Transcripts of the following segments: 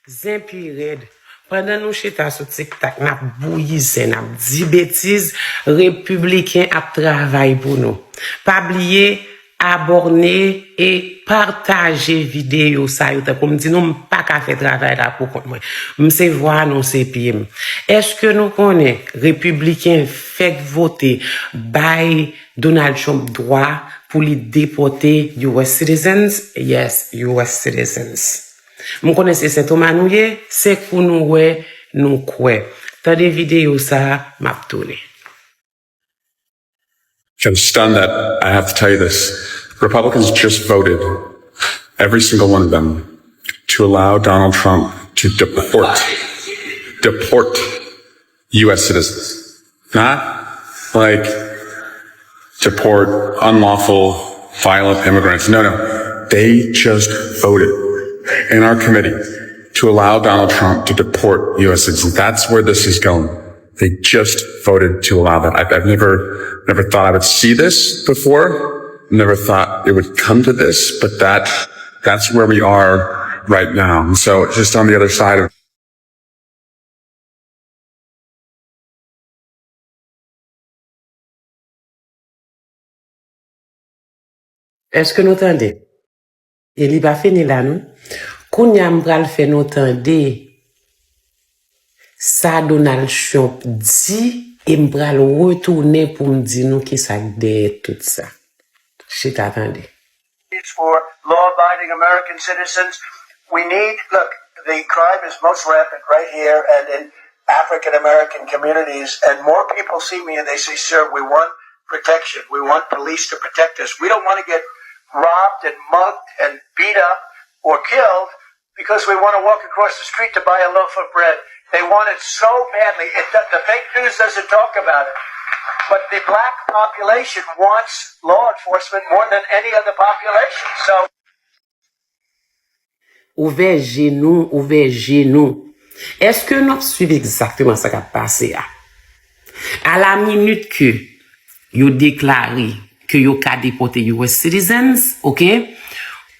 Zempi pendant nous chita sur TikTok, n'a bouillissé, n'a dit bêtises, républicain a travaillé pour nous. Pas oublier, abonner et partager vidéo ça, comme dit nous, pas qu'à faire travail là pour moi. M'se voir non c'est pied. Est-ce que nous connaissons, républicain fait voter, by Donald Trump droit pour les déporter US citizens? Yes, US citizens. Mon connaissez cet homme anouye, c'est pour nous ouais, nous quoi. T'as des vidéos ça, m'a tourné. I'm stunned that I have to tell you this. Republicans just voted, every single one of them, to allow Donald Trump to deport U.S. citizens. Not like deport unlawful, violent immigrants. No. They just voted in our committee to allow Donald Trump to deport U.S. citizens. That's where this is going. They just voted to allow that. I've never thought I would see this before. Never thought it would come to this, but that's where we are right now. And so just on the other side of Est-ce que nous entendez? Et il va finir là, non? Qu'on y a m'bral fait nous entendre ça Donald Trump dit et m'bral retourner pour me dire nous qui ça derrière tout ça. Je t'attendais. For law-abiding American citizens, we need, look, the crime is most rampant right here and in African-American communities, and more people see me and they say, sir, we want protection. We want police to protect us. We don't want to get robbed and mugged and beat up or killed because we want to walk across the street to buy a loaf of bread. They want it so badly. The fake news doesn't talk about it. But the black population wants law enforcement more than any other population. So, ouvert genou. Est-ce que nous suivons exactement ce qui a passé? À la minute que vous déclarez que vous avez déporté US citizens, ok?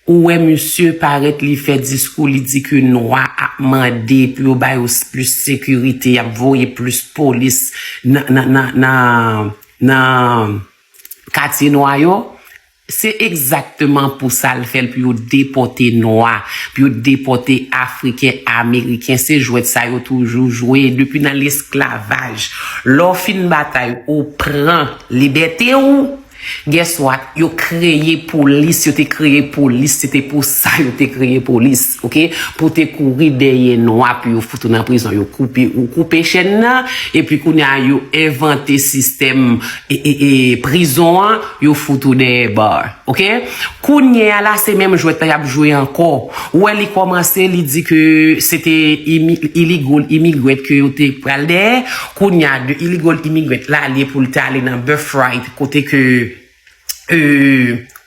Ou monsieur paraît li fait discours, li dit que noir a demandé pour ba plus sécurité, a voyer plus police na quartier noir yo. C'est exactement pour ça le fait pour déporter noir, pour déporter africain, américain, c'est jouer ça yo toujours joué depuis dans l'esclavage. L'on fin bataille ou prend liberté ou guess what? Yo créé police, c'était pour ça, yo te créé police, ok? Pour te courir derrière noir, puis yo foutre dans prison, yo couper chaîne là, et puis qu'on a yo inventé système, et prison, yo foutre derrière bar, ok? Qu'on y a là, c'est même jouer, t'as joué encore. Ou elle commencé, il dit que c'était illegal immigrant que yo te pral derrière, qu'on y a de illegal immigrant là, aller pour aller dans birthright, côté que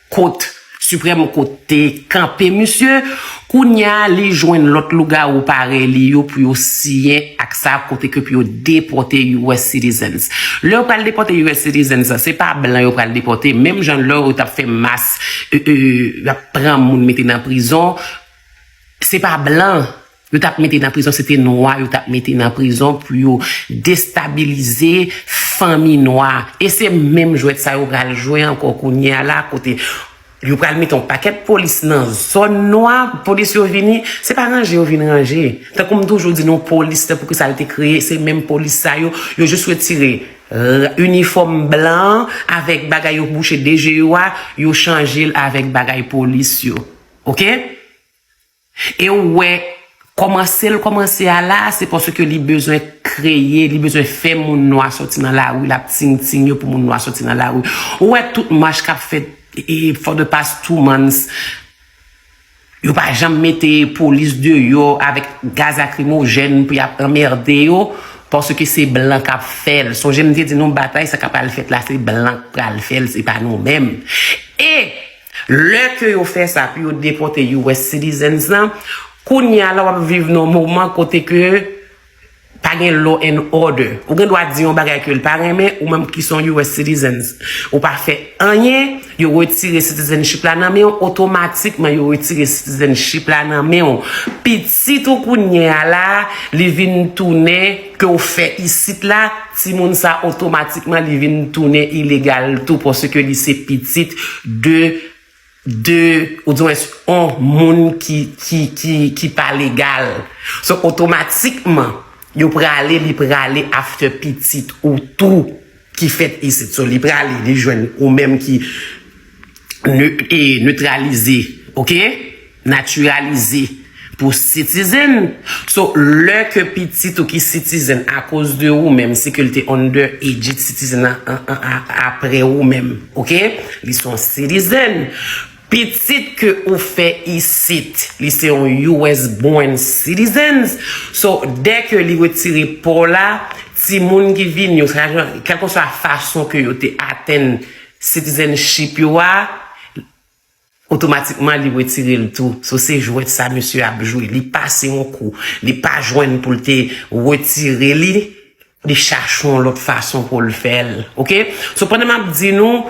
côte suprême côté campé monsieur kounya li joindre l'autre lugar ou pareil li yo pour signer ak ça côté que pour déporter US citizens. Là pour déporter US citizens c'est pas blanc yo pour déporter même gens là ou t'a fait masse prend moun mettre dans prison c'est pas blanc. Yo t'a mettre dans prison c'était noir, yo t'a mettre dans prison pour déstabiliser famille noire et c'est même jouet ça yo pral jouer encore kounya là côté yo pral mettre un paquet de police dans zone noire police yo vini c'est pas ranger yo vinn ranger tant comme toujours dit non police pour que ça a été créé c'est même police ça yo juste retirer uniforme blanc avec bagay yo bouché DGA yo changer avec bagay police yo OK et ouais commencer à là c'est parce que li besoin créer li besoin faire mon noir sortir dans la rue la ting pour mon noir sortir dans la rue ouais toute marche qu'a fait et for the past 2 months yo pas jamais mettre police de yo avec gaz lacrymogène pour emmerder yo parce que c'est blanc qu'a fait son j'aime dire non bataille ça qu'a pas le fait là c'est blanc qu'a le fait c'est pas nous même et le que yo fait ça puis yo déporter US citizens là Kounya la wap vive non moment côté que pas gen law and order. Ou gen doit dire un bagay que le pas mais ou même qui sont US citizens. Ou pas fait rien, yo retire citizenship là nan mais automatiquement yo retire citizenship là nan mais petit ou kounya là, li vinn tourner que ou fait ici là, ti moun ça automatiquement li vinn tourner illégal tout parce que li c'est petit ou disons un monde qui pas légal. So automatiquement yo prale after petit ou tout qui fait ici. So li prale li joine ou même qui neutralisé, OK? Naturalisé pour citizen. So le que petit ou qui citizen à cause de ou même si que le under age citizen après ou même, OK? Ils sont citizen. Petit que ou fait ici, li c'est un US born citizens. So dès que li retire pour là, ti moun qui vinn yo, quelle que soit la façon que yo te atteindre citizenship yo automatiquement li retire le tout. So c'est jouer ça monsieur a joué, li passe un coup, li pas joindre pour te retirer li cherchons l'autre façon pour le faire. OK? So pendant m'a dit nous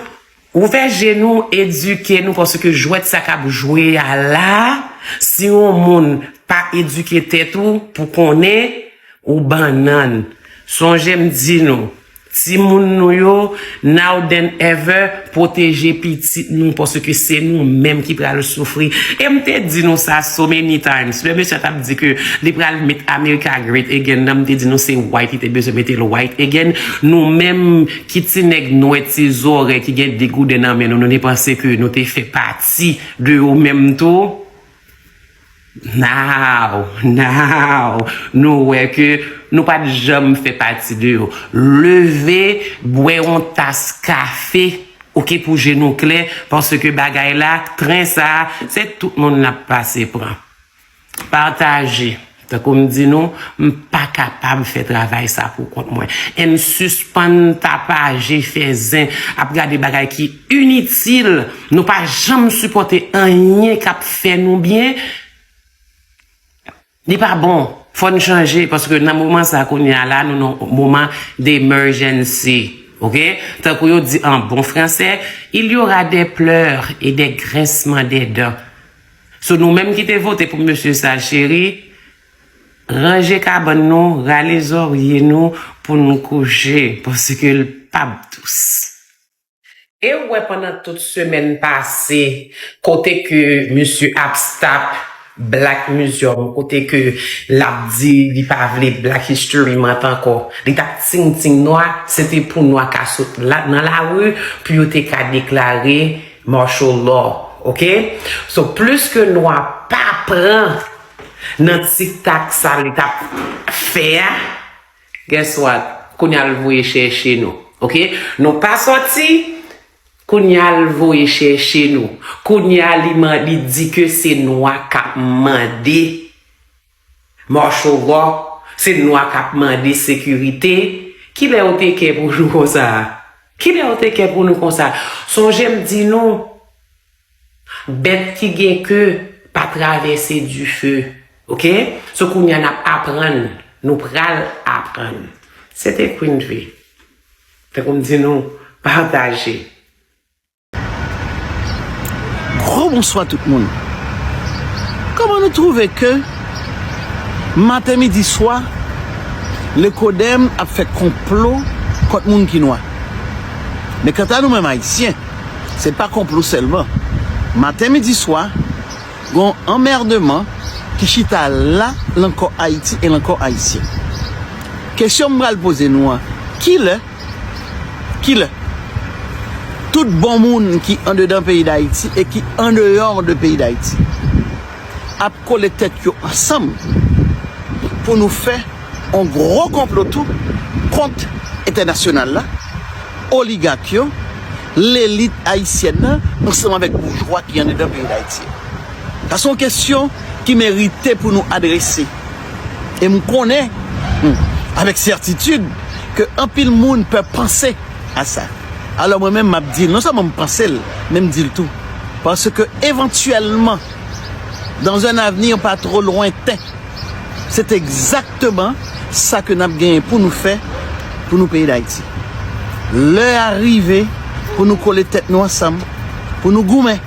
ouvrez nous, éduquez nous parce que jouer ça cap jouer à là, si on monde pas éduqué tête ou pour qu'on est ou banane. Songez me dit nous, si moun nou yo now than ever protéger petit nous parce que c'est nous même qui pral souffrir. Et m'te dit nous ça so many times. Le monsieur t'a dit que li pral mettre America great again, m'te dit nous c'est white, il te besoin mettre le white again. Nous même qui ti nèg nou ti oreilles qui gen des goût dans mais nous ne penser que nous te fait partie de ou même tout. Now, nous ouais que nous pas jamais fait partie de eux. Lever, boire un tasse café, OK pour genou clair parce que bagay là, train ça, c'est tout le monde n'a passé prend. Partager. Donc comme dit nous, pas capable de faire travail ça pour compte moi. En suspend tapage faisant à regarder bagay qui inutile, nous pas jamais supporter rien qui fait nous bien. N'est pas bon, faut nous changer parce que dans le moment ça qu'on y a là, nous dans moment d'emergency, OK? Tant qu'on dit en bon français, il y aura des pleurs et des grincements des dents. So nous même qui t'ai voté pour monsieur sa chérie, ranger cabane nous, râler les oreilles nous pour nous coucher parce que le pas tous. Et ouais pendant toute semaine passée, côté que monsieur Abstap Black Museum, côté que l'a dit, il pas vle Black History Month encore. Il t'a ting noir, c'était pour noir qu'à sauter là, dans la rue, puis il était qu'à déclarer martial law. OK? So, plus que noir pas prend, dans tic-tac, ça, il t'a fait, guess what? Qu'on y a le voyer chercher nous. OK? Nous pas sorti, Kounyal voye chercher nous. Kounyal li dit que c'est noir k'ap mande. Marshall law, c'est noir k'ap mande sécurité. Qui l'a oté pour nous comme ça? Qui l'a oté pour nous comme ça? Songez me dit nous. Bête qui gen que pas traverser du feu. OK? Ce kounyal n'a apprendre, nous pral apprendre. C'était Queen V. Fait comme dit nous, partager. Gros bonsoir tout le monde. Comment nous trouvons que matin, midi, soir, le Codem a fait complot contre les gens qui noient. Mais quand à nous-mêmes haïtiens, c'est pas complot seulement. Matin, midi, soir, il y a un emmerdement qui chita là, l'encore Haïti et l'encore haïtien. Question que je vais poser nous, qui le tout bon monde qui en dedans pays d'Haïti et qui en dehors de pays d'Haïti a collé tête ensemble pour nous faire un gros complot tout contre international là, oligarque, l'élite haïtienne ensemble avec les bourgeois qui en dedans pays d'Haïti. C'est une question qui méritait pour nous adresser. Et je connais avec certitude que un pile monde peut penser à ça. Alors moi-même m'a dit, non seulement me penser, même dire tout. Parce que éventuellement, dans un avenir pas trop lointain, c'est exactement ça que nous avons gagné pour nous faire, pour nous pays d'Haïti. L'heure arrivée pour nous coller tête nous ensemble, pour nous goumer,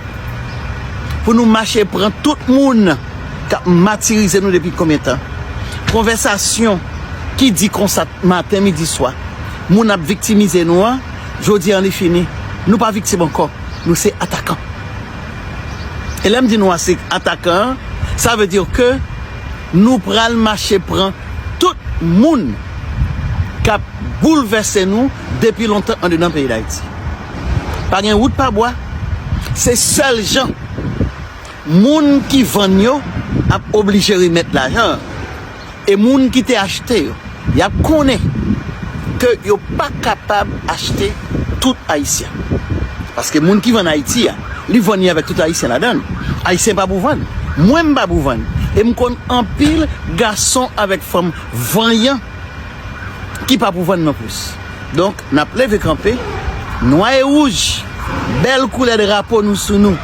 pour nous marcher, prendre tout le monde qui a martyrisé nous depuis combien de temps. Conversation qui dit qu'on ça matin, midi, soir. Nous avons victimisé nous, je dis on est fini. Nous pas victimes encore, nous c'est attaquants. Et là, me dit nous c'est attaquants, ça veut dire que nous prenons marcher, prendre tout le monde qui a bouleversé nous depuis longtemps en dedans pays d'Haïti. Pas de route, pas bois. C'est seuls gens, moun qui vendent yo, a obligé de remettre l'argent. Et moun qui t'a acheté, y a connaît que yo pas capable d'acheter tout haïtien. Parce que moun qui vend Haïti, li vend avec tout haïtien là-dedans. Haïtien pas pour vendre. Moi pas pour vendre. Et me connais en pile garçon avec femme voyant qui pas pour vendre non plus. Donc n'a levé camper, noir et rouge, belle couleur de drapeau nous sous nous.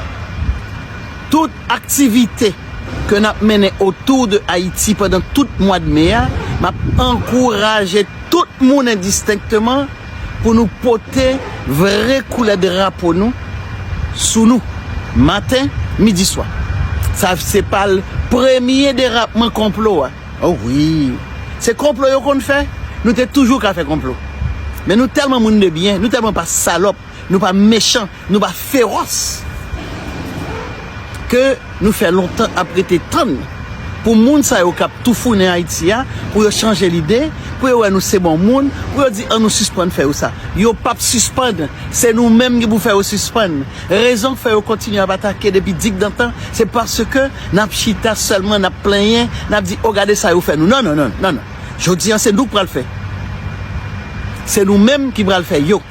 Toute activité que nous avons menée autour de Haïti pendant tout le mois de mai, m'a encouragé tout le monde indistinctement pour nous porter vraie couleur de drapeau nous sous nous matin, midi, soir. Ça c'est pas le premier dérapement complot. Hein. Oh oui, c'est complot qu'on fait. Nous t'es toujours qu'à faire complot. Mais nous tellement monde de bien, nous tellement pas salope, nous pas méchants, nous pas féroces que nous fait longtemps après tes tonnes pour moun ça yo cap tout fou en Haïti pour changer l'idée, pour yo nous c'est bon monde, pour dire on nous suspendre faire ça. Yo pas suspendre, c'est nous mêmes qui vous faire suspendre. Raison que faire continuer à attaquer depuis 10 d'antan, c'est parce que n'a chita seulement n'a plaigné, n'a dit regardez ça yo fait nous. Non. Je dis c'est nous qui va le faire. C'est nous mêmes qui va le faire yo.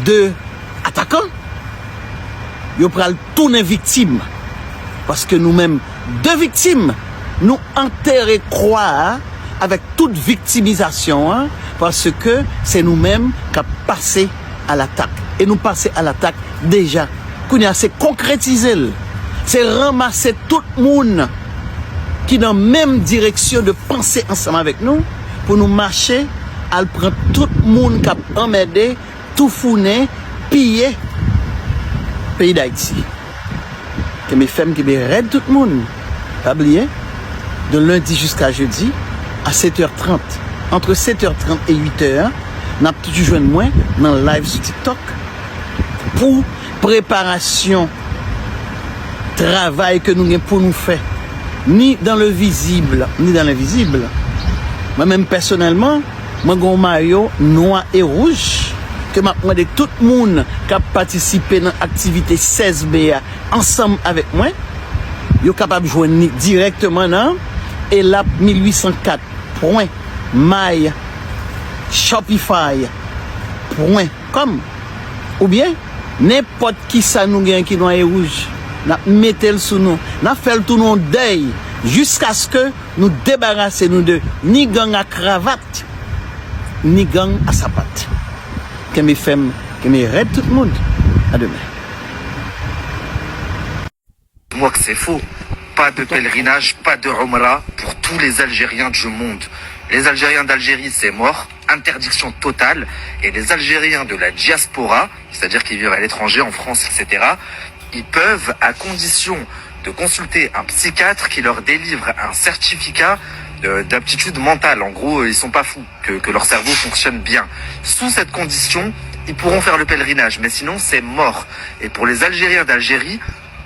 De attaquants, yo pral tourner victime. Parce que nous-mêmes, deux victimes, nous enterrer croire avec toute victimisation, hein, parce que c'est nous-mêmes qui avons passé à l'attaque. Et nous passer à l'attaque déjà. C'est concrétiser, c'est ramasser tout le monde qui est dans la même direction de penser ensemble avec nous pour nous marcher à prendre tout le monde qui a emmerdé, tout founé, pillé pays d'Haïti. Que mes femmes qui me raident tout le monde. Pas oublier, de lundi jusqu'à jeudi, à 7h30. Entre 7h30 et 8h, nous avons toujours joué moins dans le live sur TikTok pour préparation, travail que nous avons pour nous faire. Ni dans le visible, ni dans l'invisible. Moi-même personnellement, moi j'ai un maillot noir et rouge que m'a demandé tout le monde qui a participé dans l'activité 16B ensemble avec moi. Yo capable de joindre directement dans et là 1804.my.shopify.com ou bien n'importe qui ça nous gagne qui noir et rouge. N'a mettez le sous nous, n'a fait le tout nous deuil jusqu'à ce que nous débarrassions nous de ni gang à cravate ni gang à sapat. Que mes femmes, que mes raids tout le monde. À demain. Moi que c'est faux. Pas de pèlerinage, pas de Umrah pour tous les Algériens du monde. Les Algériens d'Algérie, c'est mort. Interdiction totale. Et les Algériens de la diaspora, c'est-à-dire qui vivent à l'étranger, en France, etc., ils peuvent, à condition de consulter un psychiatre qui leur délivre un certificat d'aptitude mentale. En gros, ils sont pas fous, que leur cerveau fonctionne bien. Sous cette condition, ils pourront faire le pèlerinage, mais sinon c'est mort. Et pour les Algériens d'Algérie,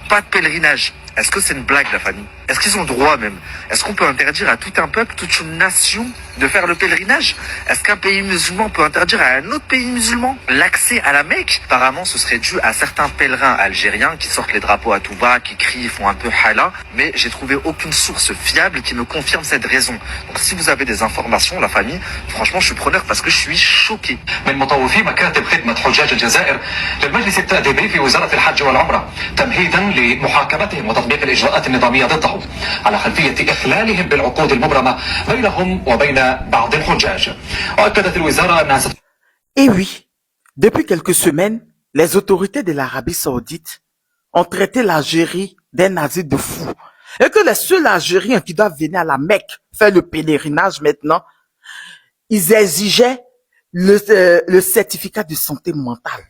pas de pèlerinage. Est-ce que c'est une blague, la famille? Est-ce qu'ils ont le droit même? Est-ce qu'on peut interdire à tout un peuple, toute une nation de faire le pèlerinage? Est-ce qu'un pays musulman peut interdire à un autre pays musulman l'accès à la Mecque? Apparemment, ce serait dû à certains pèlerins algériens qui sortent les drapeaux à tout bas, qui crient, font un peu hala, mais j'ai trouvé aucune source fiable qui me confirme cette raison. Donc si vous avez des informations, la famille, franchement, je suis preneur parce que je suis choqué. من مطوفي مكاتب خدمة حجاج الجزائر للمجلس التأديبي في وزارة الحج والعمرة تمهيدا لمحاكمتهم وتطبيق الإجراءات النظامية ضدهم على خلفية إخلالهم بالعقود المبرمة بينهم وبين بعض الحجاج. وأكدت الوزارة أنها Et oui, depuis quelques semaines, les autorités de l'Arabie Saoudite ont traité l'Algérie d'un asile de fous. Et que les seuls Algériens qui doivent venir à la Mecque faire le pèlerinage maintenant, ils exigeaient le certificat de santé mentale.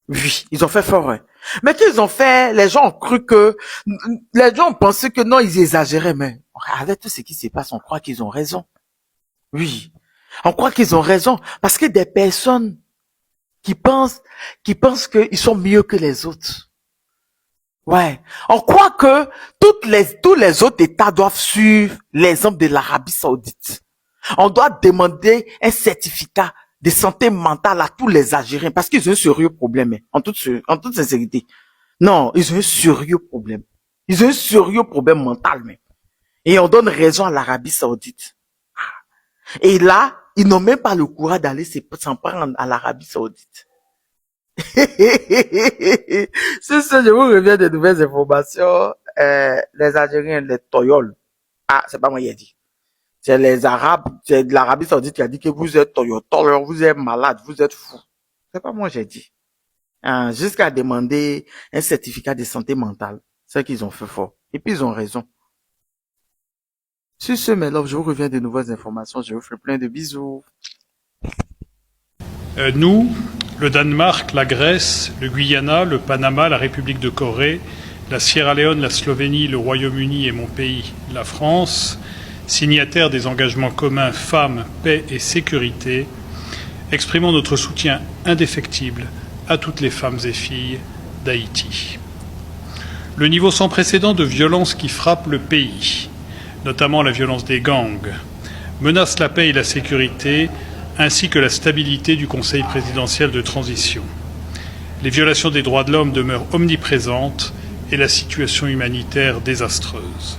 Oui, ils ont fait fort. Hein. Mais qu'ils ont fait, les gens ont cru que, les gens ont pensé que non, ils exagéraient, mais avec tout ce qui se passe, on croit qu'ils ont raison. Oui, on croit qu'ils ont raison, parce que des personnes qui pensent qu'ils sont mieux que les autres. Ouais, on croit que tous les autres États doivent suivre l'exemple de l'Arabie Saoudite. On doit demander un certificat de santé mentale à tous les Algériens parce qu'ils ont un sérieux problème, en toute sincérité. Non, ils ont un sérieux problème. Ils ont un sérieux problème mental, mais. Et on donne raison à l'Arabie Saoudite. Et là, ils n'ont même pas le courage d'aller s'en prendre à l'Arabie Saoudite. C'est ça, je vous reviens des nouvelles informations. Les Algériens, les toyols. Ah, c'est pas moi qui ai dit. C'est les Arabes, c'est de l'Arabie Saoudite qui a dit que vous êtes toyotol, vous êtes malade, vous êtes fou. C'est pas moi qui ai dit. Jusqu'à demander un certificat de santé mentale. C'est qu'ils ont fait fort. Et puis ils ont raison. Sur ce, mes loves, je vous reviens des nouvelles informations. Je vous fais plein de bisous. Nous, le Danemark, la Grèce, le Guyana, le Panama, la République de Corée, la Sierra Leone, la Slovénie, le Royaume-Uni et mon pays, la France, signataires des engagements communs femmes, paix et sécurité, exprimons notre soutien indéfectible à toutes les femmes et filles d'Haïti. Le niveau sans précédent de violence qui frappe le pays, notamment la violence des gangs, menace la paix et la sécurité, ainsi que la stabilité du Conseil présidentiel de transition. Les violations des droits de l'homme demeurent omniprésentes et la situation humanitaire désastreuse.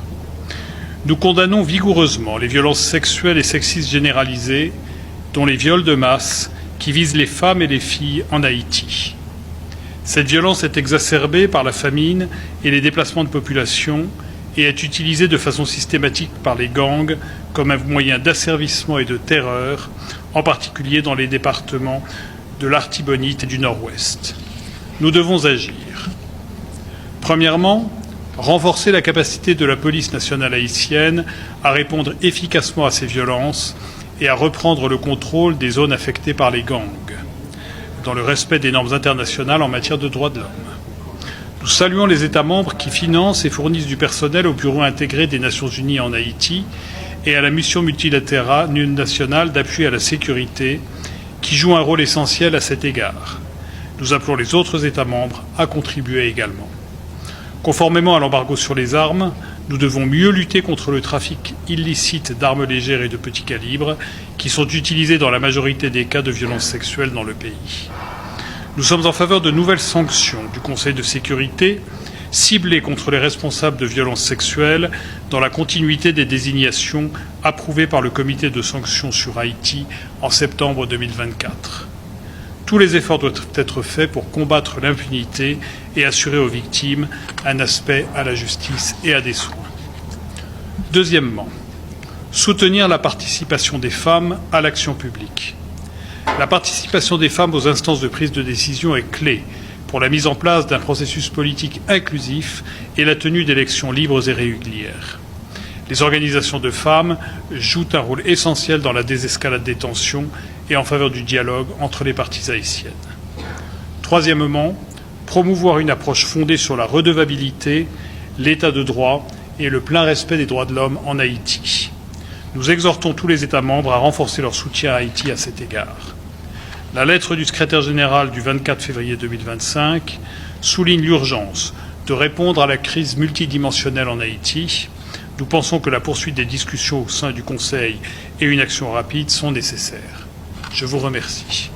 Nous condamnons vigoureusement les violences sexuelles et sexistes généralisées, dont les viols de masse, qui visent les femmes et les filles en Haïti. Cette violence est exacerbée par la famine et les déplacements de population et est utilisée de façon systématique par les gangs comme un moyen d'asservissement et de terreur, en particulier dans les départements de l'Artibonite et du Nord-Ouest. Nous devons agir. Premièrement, renforcer la capacité de la police nationale haïtienne à répondre efficacement à ces violences et à reprendre le contrôle des zones affectées par les gangs, dans le respect des normes internationales en matière de droits de l'homme. Nous saluons les États membres qui financent et fournissent du personnel au Bureau intégré des Nations Unies en Haïti et à la mission multilatérale nationale d'appui à la sécurité, qui joue un rôle essentiel à cet égard. Nous appelons les autres États membres à contribuer également. Conformément à l'embargo sur les armes, nous devons mieux lutter contre le trafic illicite d'armes légères et de petit calibre, qui sont utilisées dans la majorité des cas de violences sexuelles dans le pays. Nous sommes en faveur de nouvelles sanctions du Conseil de sécurité ciblées contre les responsables de violences sexuelles dans la continuité des désignations approuvées par le Comité de sanctions sur Haïti en septembre 2024. Tous les efforts doivent être faits pour combattre l'impunité et assurer aux victimes un aspect à la justice et à des soins. Deuxièmement, soutenir la participation des femmes à l'action publique. La participation des femmes aux instances de prise de décision est clé pour la mise en place d'un processus politique inclusif et la tenue d'élections libres et régulières. Les organisations de femmes jouent un rôle essentiel dans la désescalade des tensions et en faveur du dialogue entre les parties haïtiennes. Troisièmement, promouvoir une approche fondée sur la redevabilité, l'état de droit et le plein respect des droits de l'homme en Haïti. Nous exhortons tous les États membres à renforcer leur soutien à Haïti à cet égard. La lettre du secrétaire général du 24 février 2025 souligne l'urgence de répondre à la crise multidimensionnelle en Haïti. Nous pensons que la poursuite des discussions au sein du Conseil et une action rapide sont nécessaires. Je vous remercie.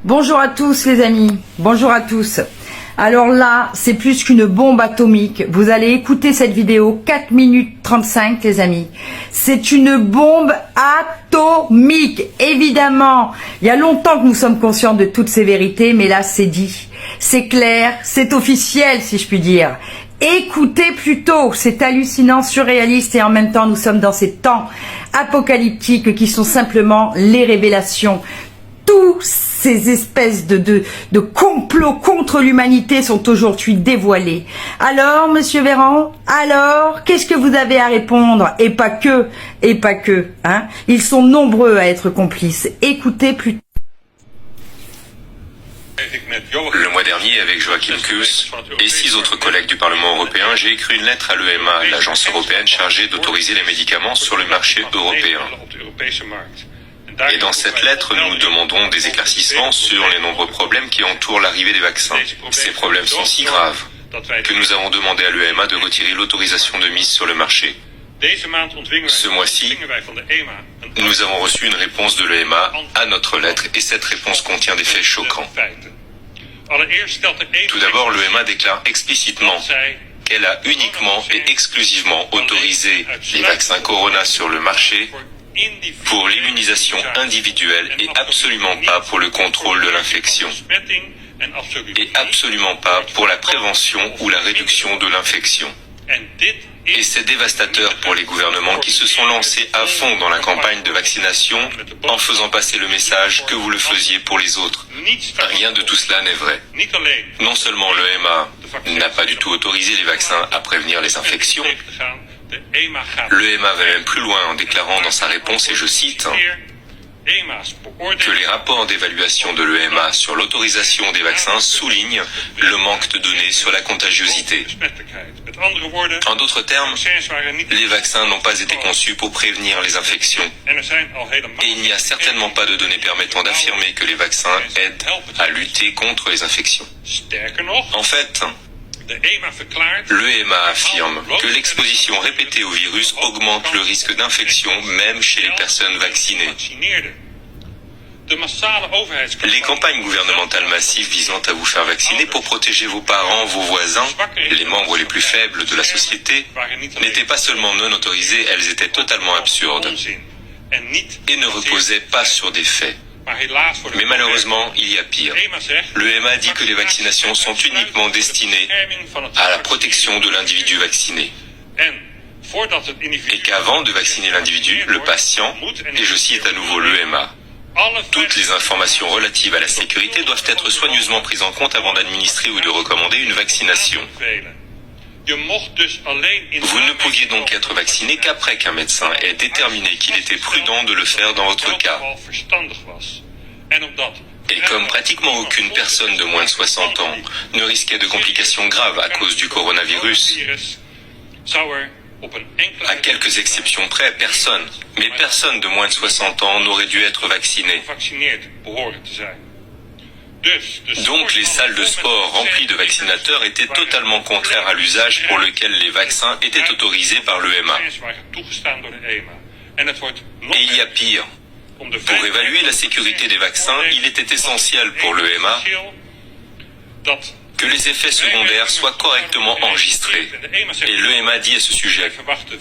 Bonjour à tous les amis, bonjour à tous. Alors là, c'est plus qu'une bombe atomique. Vous allez écouter cette vidéo, 4 minutes 35 les amis. C'est une bombe atomique, évidemment. Il y a longtemps que nous sommes conscients de toutes ces vérités, mais là c'est dit. C'est clair, c'est officiel si je puis dire. Écoutez plutôt, c'est hallucinant, surréaliste et en même temps nous sommes dans ces temps apocalyptiques qui sont simplement les révélations. Tout ces espèces de complots contre l'humanité sont aujourd'hui dévoilés. Alors, monsieur Véran, alors, qu'est-ce que vous avez à répondre? Et pas que, hein. Ils sont nombreux à être complices. Écoutez plutôt. Le mois dernier, avec Joachim Kuss et 6 autres collègues du Parlement européen, j'ai écrit une lettre à l'EMA, l'agence européenne chargée d'autoriser les médicaments sur le marché européen. Et dans cette lettre, nous demandons des éclaircissements sur les nombreux problèmes qui entourent l'arrivée des vaccins. Ces problèmes sont si graves que nous avons demandé à l'EMA de retirer l'autorisation de mise sur le marché. Ce mois-ci, nous avons reçu une réponse de l'EMA à notre lettre et cette réponse contient des faits choquants. Tout d'abord, l'EMA déclare explicitement qu'elle a uniquement et exclusivement autorisé les vaccins Corona sur le marché pour l'immunisation individuelle et absolument pas pour le contrôle de l'infection. Et absolument pas pour la prévention ou la réduction de l'infection. Et c'est dévastateur pour les gouvernements qui se sont lancés à fond dans la campagne de vaccination en faisant passer le message que vous le faisiez pour les autres. Rien de tout cela n'est vrai. Non seulement l'EMA n'a pas du tout autorisé les vaccins à prévenir les infections, l'EMA va même plus loin en déclarant dans sa réponse, et je cite, que les rapports d'évaluation de l'EMA sur l'autorisation des vaccins soulignent le manque de données sur la contagiosité. En d'autres termes, les vaccins n'ont pas été conçus pour prévenir les infections. Et il n'y a certainement pas de données permettant d'affirmer que les vaccins aident à lutter contre les infections. En fait, l'EMA affirme que l'exposition répétée au virus augmente le risque d'infection même chez les personnes vaccinées. Les campagnes gouvernementales massives visant à vous faire vacciner pour protéger vos parents, vos voisins, les membres les plus faibles de la société, n'étaient pas seulement non autorisées, elles étaient totalement absurdes et ne reposaient pas sur des faits. Mais malheureusement, il y a pire. L'EMA dit que les vaccinations sont uniquement destinées à la protection de l'individu vacciné. Et qu'avant de vacciner l'individu, le patient, et je cite à nouveau l'EMA, toutes les informations relatives à la sécurité doivent être soigneusement prises en compte avant d'administrer ou de recommander une vaccination. Vous ne pouviez donc être vacciné qu'après qu'un médecin ait déterminé qu'il était prudent de le faire dans votre cas. Et comme pratiquement aucune personne de moins de 60 ans ne risquait de complications graves à cause du coronavirus, à quelques exceptions près, personne de moins de 60 ans n'aurait dû être vacciné. Donc les salles de sport remplies de vaccinateurs étaient totalement contraires à l'usage pour lequel les vaccins étaient autorisés par l'EMA. Et il y a pire. Pour évaluer la sécurité des vaccins, il était essentiel pour l'EMA que les effets secondaires soient correctement enregistrés. Et l'EMA dit à ce sujet,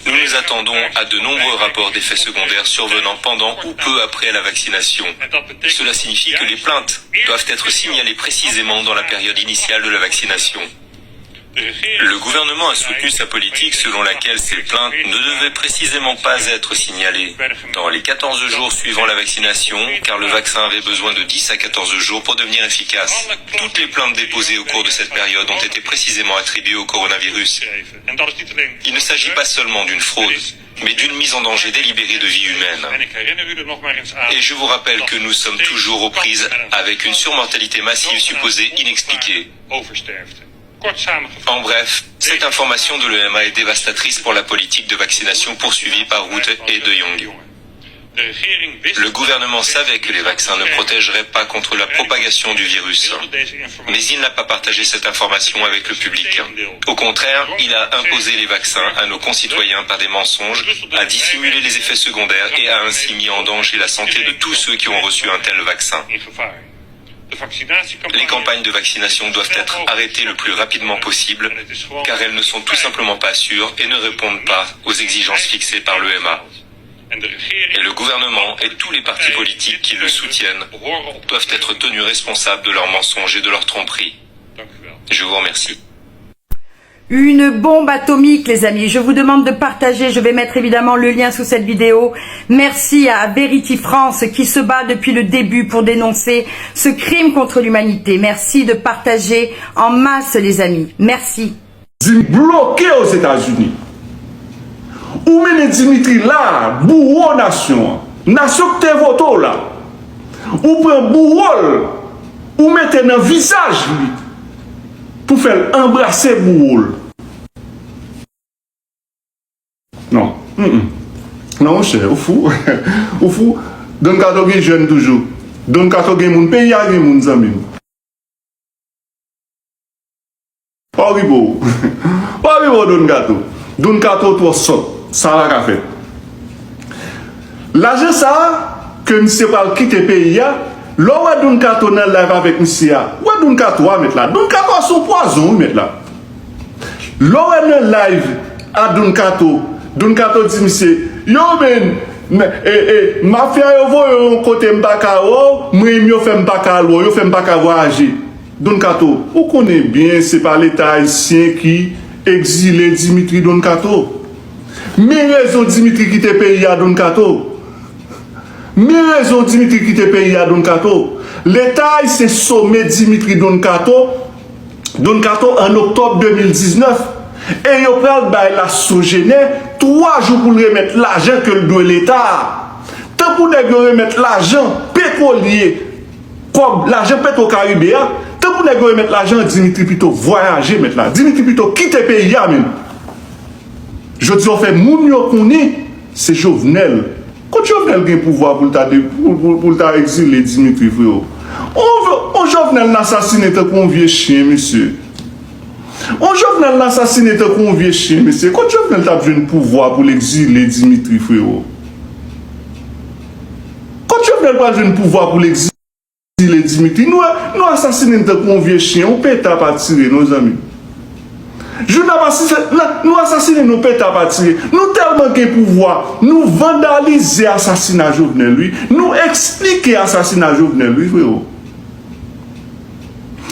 nous nous attendons à de nombreux rapports d'effets secondaires survenant pendant ou peu après la vaccination. Cela signifie que les plaintes doivent être signalées précisément dans la période initiale de la vaccination. Le gouvernement a soutenu sa politique selon laquelle ces plaintes ne devaient précisément pas être signalées dans les 14 jours suivant la vaccination, car le vaccin avait besoin de 10 à 14 jours pour devenir efficace. Toutes les plaintes déposées au cours de cette période ont été précisément attribuées au coronavirus. Il ne s'agit pas seulement d'une fraude, mais d'une mise en danger délibérée de vie humaine. Et je vous rappelle que nous sommes toujours aux prises avec une surmortalité massive supposée inexpliquée. En bref, cette information de l'EMA est dévastatrice pour la politique de vaccination poursuivie par Rutte et De Jong. Le gouvernement savait que les vaccins ne protégeraient pas contre la propagation du virus, mais il n'a pas partagé cette information avec le public. Au contraire, il a imposé les vaccins à nos concitoyens par des mensonges, a dissimulé les effets secondaires et a ainsi mis en danger la santé de tous ceux qui ont reçu un tel vaccin. Les campagnes de vaccination doivent être arrêtées le plus rapidement possible, car elles ne sont tout simplement pas sûres et ne répondent pas aux exigences fixées par l'EMA. Et le gouvernement et tous les partis politiques qui le soutiennent doivent être tenus responsables de leurs mensonges et de leurs tromperies. Je vous remercie. Une bombe atomique, les amis. Je vous demande de partager. Je vais mettre évidemment le lien sous cette vidéo. Merci à Verity France qui se bat depuis le début pour dénoncer ce crime contre l'humanité. Merci de partager en masse, les amis. Merci. Bloqué aux États-Unis. Ou menez Dimitri là, bourreau nation. Nation que t'es voto là. Ou prend bourreau. Ou mettez dans le visage lui. Pour faire embrasser bourreau. Non. Non, mon cher, au fou. Au fou. Don kato gen jeune toujours. Don kato gen moun pays a gen moun zami. Horrible. Horrible Don kato. Don kato to sot. Ça la ka fait. L'argent ça que monsieur pas quitter pays a, là ouais Don kato nan live avec monsieur a. Ouais Don kato a mettre là. Don kato a son poison mettre là. Là ouais nan live à Don kato dit monsieur, yo men mafia yo vo yo côté mbaka o, moi yo fait mbaka lo, yo fait mbaka voyager. Don Kato, vous connaissez bien, c'est pas l'État haïtien qui exilé Dimitri Don Kato. Mais raison Dimitri qui te pays à Don Kato. Mais raison Dimitri qui te pays à Don Kato. L'État haïtien sommé Dimitri Don Kato en octobre 2019. Et yo pral bay la sogéné 3 jours pour remettre l'argent que le doit l'État. Tant pour remettre l'argent pétrolier comme l'argent pétro-caribéen, tant pour remettre l'argent Dimitri plutôt voyager mettre là. Dimitri plutôt quitter le pays même. Je dis on fait moun yo connaît c'est Jovenel. Quand Jovenel a pouvoir pour ta exiler Dimitri frère. On Jovenel l'assassiné tant qu'on vieux chien monsieur. On Jovenel l'assassiné tant qu'on vieux chien monsieur. Quand Jovenel t'a besoin de pouvoir pour l'exiler Dimitri frère. Quand Jovenel pas besoin de pouvoir pour l'exiler Dimitri, nous assassinons tant qu'on vieux chien, on peut pas tirer nos amis. Nous assassinons, nous peut pas tirer. Nous tellement de pouvoir, nous vandaliser l'assassinat Jovenel lui, nous expliquer l'assassinat Jovenel lui frère.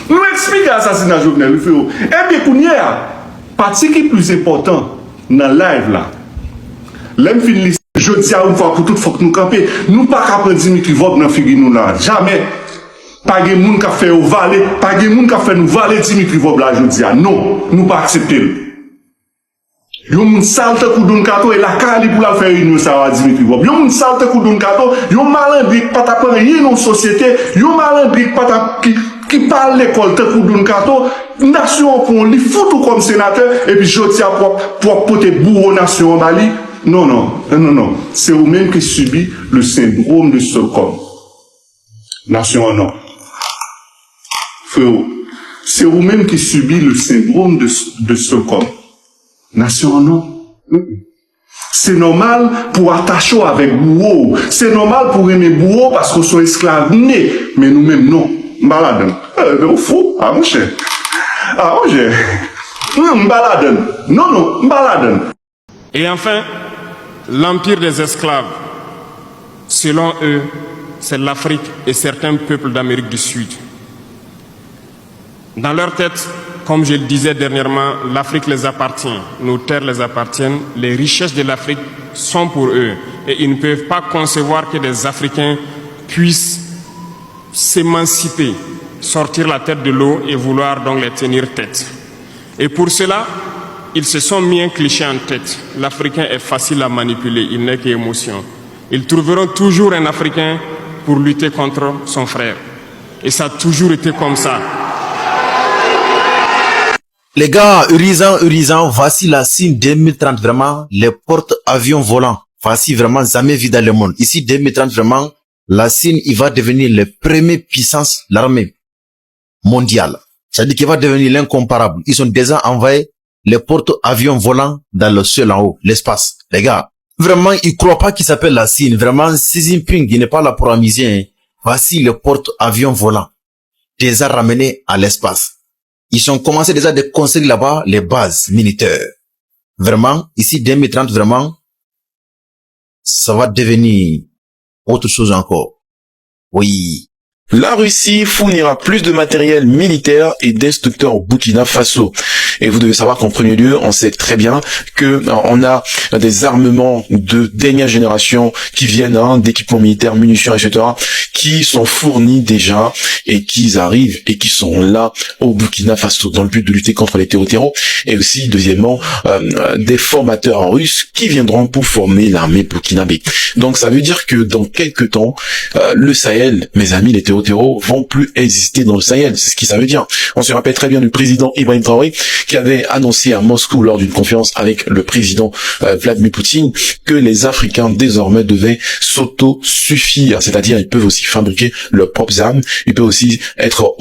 Nous expliquer l'assassinat Jovenel lui frère. Et bien kounya, partie qui est plus important dans le live là. L'aime fin liste, je dis à une fois pour toute fois que nous camper, nous pas capable Dimitri Vob dans figure nous là, jamais. Pas de monde qui a fait au valet, pas de monde qui a fait nous valer Dimitri Vob là, je dis non, nous pas accepter. Yo moun salte kou Don Kato et la kali pour la faire une ça va Dimitri Vob. Yo moun salte kou Don Kato, yo malandrik pas ta prendre rien dans société, yo malandrik pas ta qui parle l'école te kou Don Kato, nation pour li foutou comme sénateur et puis je tiens pour porter bourreau nation en Mali. Non, c'est vous-même qui subit le syndrome de Stockholm. Nation non. C'est vous-même qui subit le syndrome de Stockholm. Nation non. C'est normal pour attacher avec bourreau. C'est normal pour aimer bourreau parce qu'on soit esclaves nés. Mais nous-mêmes non. M'balade. Fou. Ah mon cher. Ah mon cher. M'balade. Non, m'balade. Et enfin, l'empire des esclaves, selon eux, c'est l'Afrique et certains peuples d'Amérique du Sud. Dans leur tête, comme je le disais dernièrement, l'Afrique les appartient, nos terres les appartiennent, les richesses de l'Afrique sont pour eux et ils ne peuvent pas concevoir que des Africains puissent s'émanciper, sortir la tête de l'eau et vouloir donc les tenir tête. Et pour cela, ils se sont mis un cliché en tête. L'Africain est facile à manipuler, il n'est qu'émotion. Ils trouveront toujours un Africain pour lutter contre son frère. Et ça a toujours été comme ça. Les gars, Urizan, voici la Chine 2030, vraiment, les porte-avions volants. Voici vraiment jamais vu dans le monde. Ici, 2030, vraiment, la Chine, il va devenir la première puissance, l'armée mondiale. C'est-à-dire qu'il va devenir l'incomparable. Ils ont déjà envoyé les porte-avions volants dans le ciel en haut, l'espace. Les gars, vraiment, ils croient pas qu'il s'appelle la Chine. Vraiment, Xi Jinping, il n'est pas là pour amuser. Hein. Voici les porte-avions volants. Déjà ramenés à l'espace. Ils ont commencé déjà de construire là-bas les bases militaires. Vraiment, ici, 2030, vraiment, ça va devenir autre chose encore. Oui. La Russie fournira plus de matériel militaire et d'instructeurs au Burkina Faso. Et vous devez savoir qu'en premier lieu, on sait très bien que on a des armements de dernière génération qui viennent d'équipements militaires, munitions, etc., qui sont fournis déjà et qui arrivent et qui sont là au Burkina Faso dans le but de lutter contre les terreaux. Et aussi, deuxièmement, des formateurs russes qui viendront pour former l'armée burkinabé. Donc ça veut dire que dans quelques temps, le Sahel, mes amis, les terreaux vont plus exister dans le Sahel. C'est ce que ça veut dire. On se rappelle très bien du président Ibrahim Traoré qui avait annoncé à Moscou lors d'une conférence avec le président Vladimir Poutine que les Africains désormais devaient s'auto-suffire, c'est-à-dire ils peuvent aussi fabriquer leurs propres armes, ils peuvent aussi être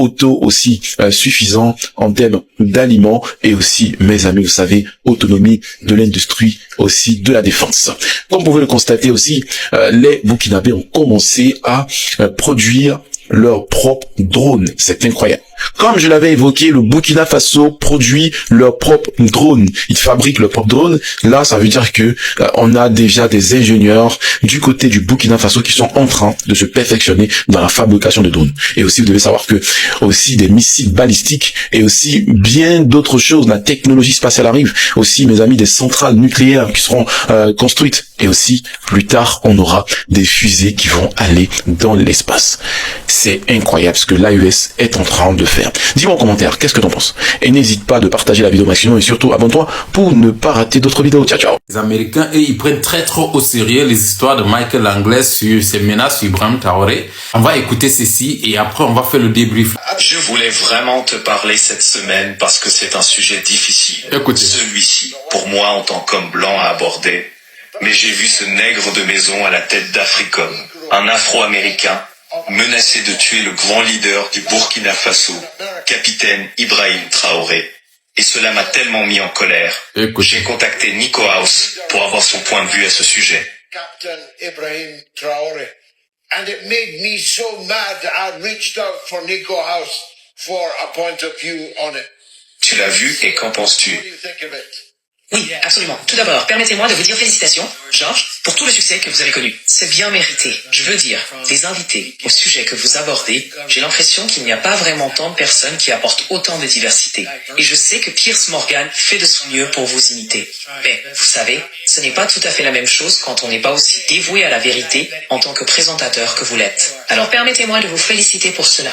suffisants en termes d'aliments et aussi, mes amis, vous savez, autonomie de l'industrie aussi de la défense. Comme vous pouvez le constater aussi, les Burkinabés ont commencé à produire leurs propres drones. C'est incroyable. Comme je l'avais évoqué, le Burkina Faso produit leurs propres drones. Ils fabriquent leurs propres drones. Là, ça veut dire que on a déjà des ingénieurs du côté du Burkina Faso qui sont en train de se perfectionner dans la fabrication de drones. Et aussi, vous devez savoir que aussi des missiles balistiques et aussi bien d'autres choses. La technologie spatiale arrive. Aussi, mes amis, des centrales nucléaires qui seront construites. Et aussi, plus tard, on aura des fusées qui vont aller dans l'espace. C'est incroyable ce que l'AES est en train de faire. Dis-moi en commentaire, qu'est-ce que t'en penses? Et n'hésite pas de partager la vidéo maximum et surtout abonne-toi pour ne pas rater d'autres vidéos. Ciao, ciao. Les Américains, ils prennent très trop au sérieux les histoires de Michael Langlais sur ses menaces sur Ibrahim Traoré. On va écouter ceci et après on va faire le débrief. Je voulais vraiment te parler cette semaine parce que c'est un sujet difficile. Écoutez. Celui-ci, pour moi en tant qu'homme blanc à aborder, mais j'ai vu ce nègre de maison à la tête d'Africom, un Afro-Américain, menacé de tuer le grand leader du Burkina Faso, capitaine Ibrahim Traoré. Et cela m'a tellement mis en colère. J'ai contacté Nico House pour avoir son point de vue à ce sujet. Captain Ibrahim Traoré. And it made me so mad I reached out for Nico House for a point of view on it. Tu l'as vu et qu'en penses-tu? Oui, absolument. Tout d'abord, permettez-moi de vous dire félicitations, Georges, pour tout le succès que vous avez connu. C'est bien mérité. Je veux dire, des invités au sujet que vous abordez, j'ai l'impression qu'il n'y a pas vraiment tant de personnes qui apportent autant de diversité. Et je sais que Piers Morgan fait de son mieux pour vous imiter. Mais, vous savez, ce n'est pas tout à fait la même chose quand on n'est pas aussi dévoué à la vérité en tant que présentateur que vous l'êtes. Alors permettez-moi de vous féliciter pour cela.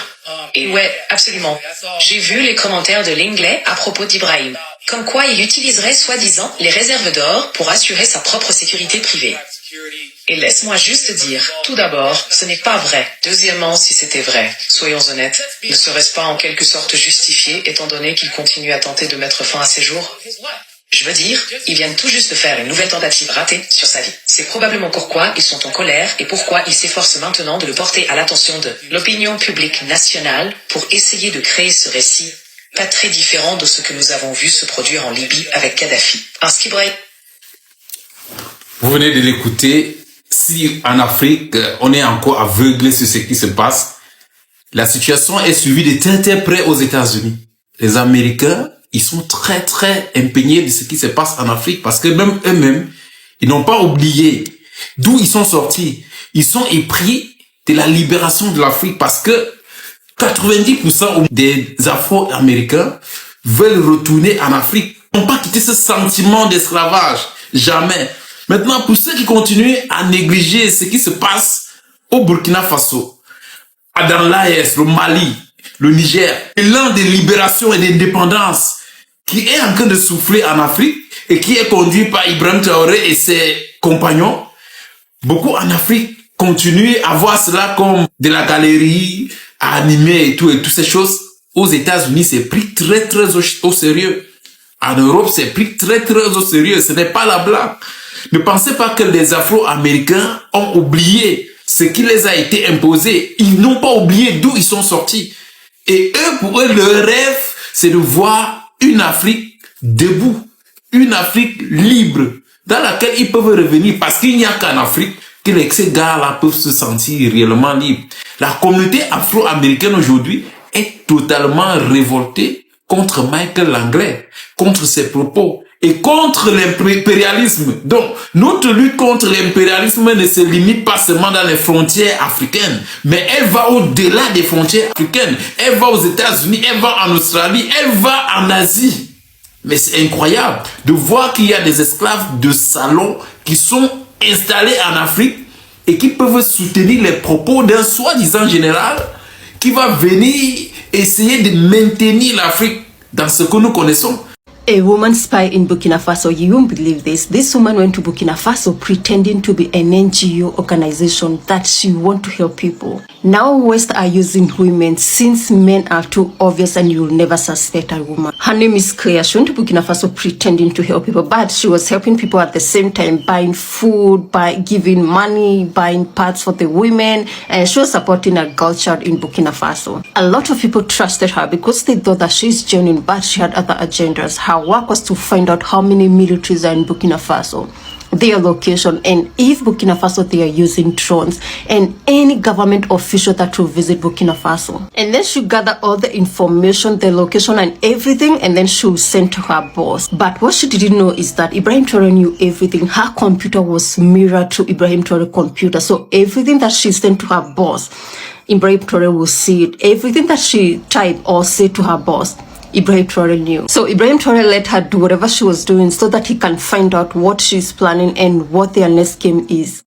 Et ouais, absolument. J'ai vu les commentaires de Langlais à propos d'Ibrahim. Comme quoi il utiliserait soi-disant les réserves d'or pour assurer sa propre sécurité privée. Et laisse-moi juste dire, tout d'abord, ce n'est pas vrai. Deuxièmement, si c'était vrai, soyons honnêtes, ne serait-ce pas en quelque sorte justifié étant donné qu'il continue à tenter de mettre fin à ses jours? Je veux dire, ils viennent tout juste de faire une nouvelle tentative ratée sur sa vie. C'est probablement pourquoi ils sont en colère et pourquoi ils s'efforcent maintenant de le porter à l'attention de l'opinion publique nationale pour essayer de créer ce récit pas très différent de ce que nous avons vu se produire en Libye avec Kadhafi. Vous venez de l'écouter. Si en Afrique, on est encore aveuglé sur ce qui se passe, la situation est suivie de très près aux États-Unis. Les Américains, ils sont très impeignés de ce qui se passe en Afrique parce que même eux-mêmes, ils n'ont pas oublié d'où ils sont sortis. Ils sont épris de la libération de l'Afrique parce que 90% des Afro-Américains veulent retourner en Afrique. Ils n'ont pas quitté ce sentiment d'esclavage. Jamais. Maintenant, pour ceux qui continuent à négliger ce qui se passe au Burkina Faso, dans l'AES, le Mali, le Niger, l'élan de libération et d'indépendance qui est en train de souffler en Afrique et qui est conduit par Ibrahim Traoré et ses compagnons, beaucoup en Afrique continuent à voir cela comme de la galerie, à animer et toutes ces choses. Aux États-Unis, c'est pris très au sérieux. En Europe, c'est pris très au sérieux. Ce n'est pas la blague. Ne pensez pas que les Afro-Américains ont oublié ce qui les a été imposé. Ils n'ont pas oublié d'où ils sont sortis. Et eux, pour eux, leur rêve, c'est de voir une Afrique debout, une Afrique libre, dans laquelle ils peuvent revenir, parce qu'il n'y a qu'en Afrique que ces gars-là peuvent se sentir réellement libres. La communauté afro-américaine aujourd'hui est totalement révoltée contre Michael Langlais, contre ses propos et contre l'impérialisme. Donc, notre lutte contre l'impérialisme ne se limite pas seulement dans les frontières africaines, mais elle va au-delà des frontières africaines. Elle va aux États-Unis, elle va en Australie, elle va en Asie. Mais c'est incroyable de voir qu'il y a des esclaves de salon qui sont installés en Afrique et qui peuvent soutenir les propos d'un soi-disant général qui va venir essayer de maintenir l'Afrique dans ce que nous connaissons. A woman spy in Burkina Faso, you won't believe this. This woman went to Burkina Faso pretending to be an NGO organization that she want to help people. Now West are using women since men are too obvious and you'll never suspect a woman. Her name is Claire. She went to Burkina Faso pretending to help people, but she was helping people at the same time, buying food, by giving money, buying parts for the women, and she was supporting a girl child in Burkina Faso. A lot of people trusted her because they thought that she's genuine, but she had other agendas. Her work was to find out how many militaries are in Burkina Faso, their location, and if Burkina Faso they are using drones, and any government official that will visit Burkina Faso. And then she gather all the information, the location and everything, and then she will send to her boss. But what she didn't know is that Ibrahim Traore knew everything. Her computer was mirrored to Ibrahim Traore's computer, so everything that she sent to her boss, Ibrahim Traore will see it. Everything that she typed or said to her boss, Ibrahim Traore knew. So Ibrahim Traore let her do whatever she was doing so that he can find out what she's planning and what their next game is.